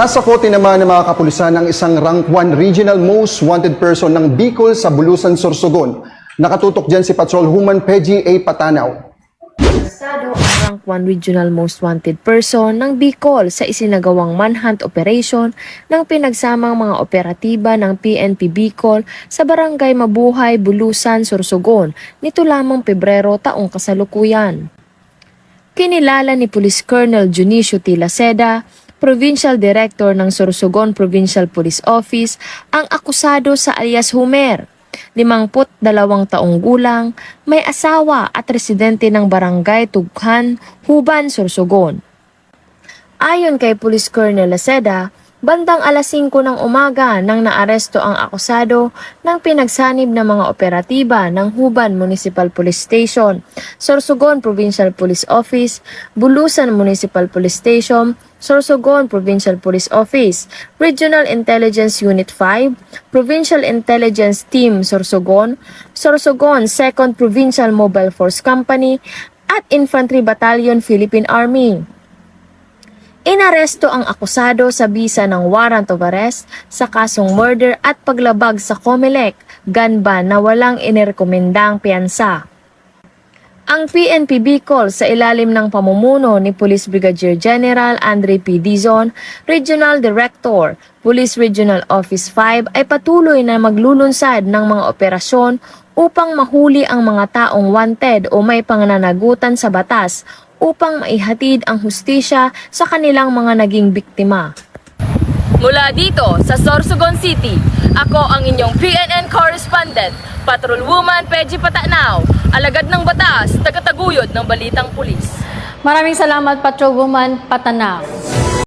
Nasa kote naman ng mga kapulisan ang isang rank 1 regional most wanted person ng Bicol sa Bulusan, Sorsogon. Nakatutok dyan si Patrolwoman Peggy A. Patanaw. Arestado ang rank 1 regional most wanted person ng Bicol sa isinagawang manhunt operation ng pinagsamang mga operatiba ng PNP Bicol sa Barangay Mabuhay, Bulusan, Sorsogon nito lamang Pebrero taong kasalukuyan. Kinilala ni Police Colonel Junicio T. Laceda, Provincial Director ng Sorsogon Provincial Police Office, ang akusado sa alias Homer. 52 taong gulang, may asawa at residente ng Barangay Tughan, Huban, Sorsogon. Ayon kay Police Colonel Laceda, bandang alas 5 ng umaga nang naaresto ang akusado ng pinagsanib ng mga operatiba ng Huban Municipal Police Station, Sorsogon Provincial Police Office, Bulusan Municipal Police Station, Sorsogon Provincial Police Office, Regional Intelligence Unit 5, Provincial Intelligence Team Sorsogon, Sorsogon 2nd Provincial Mobile Force Company, at Infantry Battalion Philippine Army. Inaresto ang akusado sa bisa ng warrant of arrest sa kasong murder at paglabag sa COMELEC, gun ban na walang inirekomendang piyansa. Ang PNP Bicol sa ilalim ng pamumuno ni Police Brigadier General Andre P. Dizon, Regional Director, Police Regional Office 5 ay patuloy na maglulunsad ng mga operasyon upang mahuli ang mga taong wanted o may panananagutan sa batas upang maihatid ang hustisya sa kanilang mga naging biktima. Mula dito sa Sorsogon City, ako ang inyong PNN correspondent, Patrolwoman Peggy Patanaw, alagad ng batas, tagataguyod ng balitang pulis. Maraming salamat, Patrolwoman Patanaw.